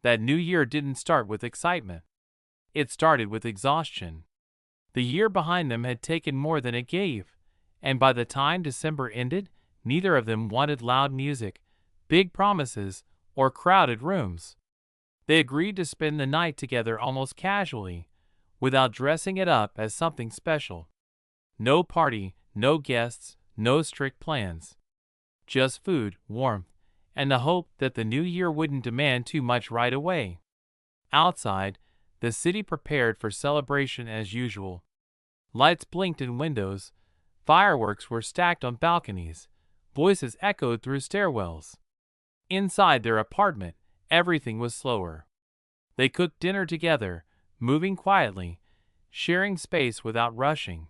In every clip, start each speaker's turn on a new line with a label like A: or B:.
A: That new year didn't start with excitement. It started with exhaustion. The year behind them had taken more than it gave, and by the time December ended, neither of them wanted loud music, big promises, or crowded rooms. They agreed to spend the night together almost casually, without dressing it up as something special. No party, no guests, no strict plans. Just food, warmth, and the hope that the new year wouldn't demand too much right away. Outside, the city prepared for celebration as usual. Lights blinked in windows, fireworks were stacked on balconies, voices echoed through stairwells. Inside their apartment, everything was slower. They cooked dinner together, moving quietly, sharing space without rushing.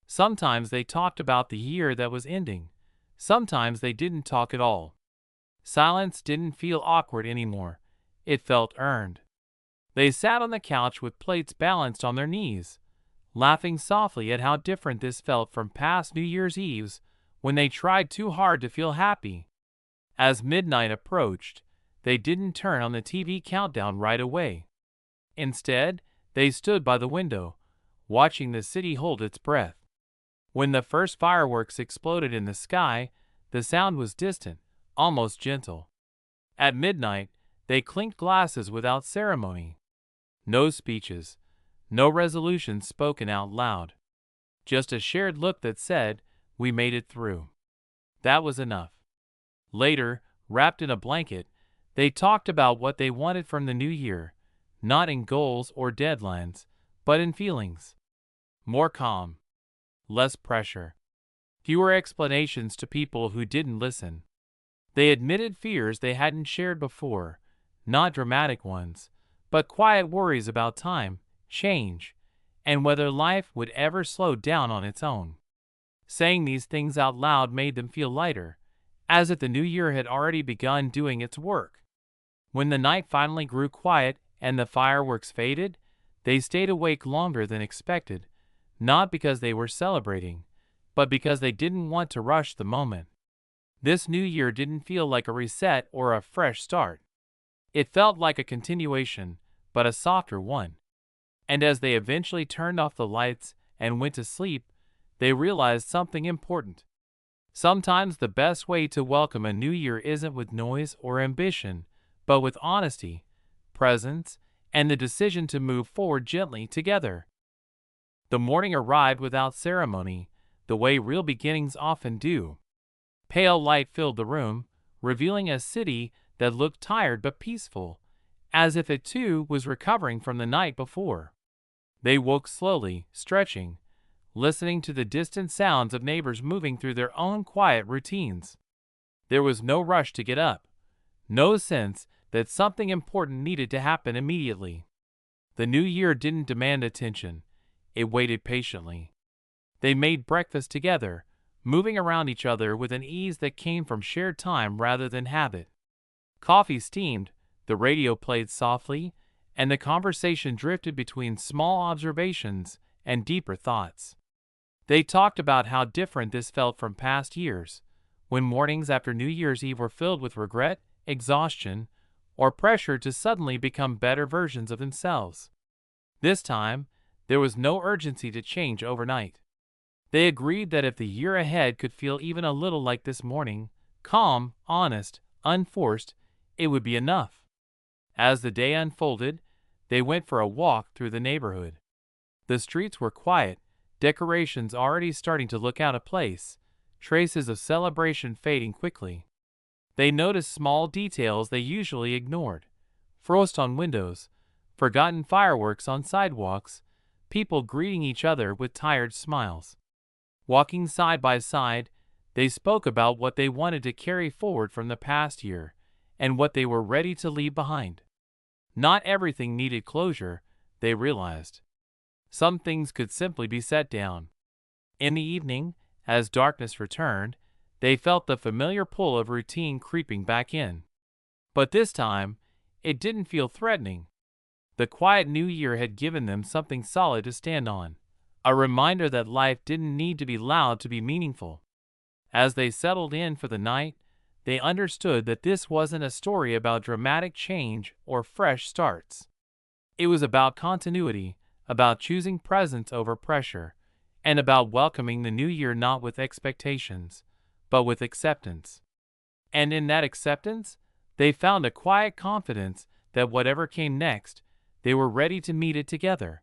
A: Sometimes they talked about the year that was ending. Sometimes they didn't talk at all. Silence didn't feel awkward anymore. It felt earned. They sat on the couch with plates balanced on their knees, laughing softly at how different this felt from past New Year's Eves when they tried too hard to feel happy. As midnight approached, they didn't turn on the TV countdown right away. Instead, they stood by the window, watching the city hold its breath. When the first fireworks exploded in the sky, the sound was distant, almost gentle. At midnight, they clinked glasses without ceremony. No speeches, no resolutions spoken out loud. Just a shared look that said, "We made it through." That was enough. Later, wrapped in a blanket, they talked about what they wanted from the new year, not in goals or deadlines, but in feelings. More calm. Less pressure. Fewer explanations to people who didn't listen. They admitted fears they hadn't shared before, not dramatic ones, but quiet worries about time, change, and whether life would ever slow down on its own. Saying these things out loud made them feel lighter, as if the new year had already begun doing its work. When the night finally grew quiet and the fireworks faded, they stayed awake longer than expected, not because they were celebrating, but because they didn't want to rush the moment. This new year didn't feel like a reset or a fresh start. It felt like a continuation, but a softer one. And as they eventually turned off the lights and went to sleep, they realized something important. Sometimes the best way to welcome a new year isn't with noise or ambition, but with honesty, presence, and the decision to move forward gently together. The morning arrived without ceremony, the way real beginnings often do. Pale light filled the room, revealing a city that looked tired but peaceful, as if it too was recovering from the night before. They woke slowly, stretching, listening to the distant sounds of neighbors moving through their own quiet routines. There was no rush to get up, no sense that something important needed to happen immediately. The new year didn't demand attention. It waited patiently. They made breakfast together, moving around each other with an ease that came from shared time rather than habit. Coffee steamed, the radio played softly, and the conversation drifted between small observations and deeper thoughts. They talked about how different this felt from past years, when mornings after New Year's Eve were filled with regret, exhaustion, or pressure to suddenly become better versions of themselves. This time, there was no urgency to change overnight. They agreed that if the year ahead could feel even a little like this morning, calm, honest, unforced, it would be enough. As the day unfolded, they went for a walk through the neighborhood. The streets were quiet, decorations already starting to look out of place, traces of celebration fading quickly. They noticed small details they usually ignored: frost on windows, forgotten fireworks on sidewalks, people greeting each other with tired smiles. Walking side by side, they spoke about what they wanted to carry forward from the past year and what they were ready to leave behind. Not everything needed closure, they realized. Some things could simply be set down. In the evening, as darkness returned, they felt the familiar pull of routine creeping back in. But this time, it didn't feel threatening. The quiet new year had given them something solid to stand on, a reminder that life didn't need to be loud to be meaningful. As they settled in for the night, they understood that this wasn't a story about dramatic change or fresh starts. It was about continuity, about choosing presence over pressure, and about welcoming the new year not with expectations, but with acceptance. And in that acceptance, they found a quiet confidence that whatever came next, they were ready to meet it together.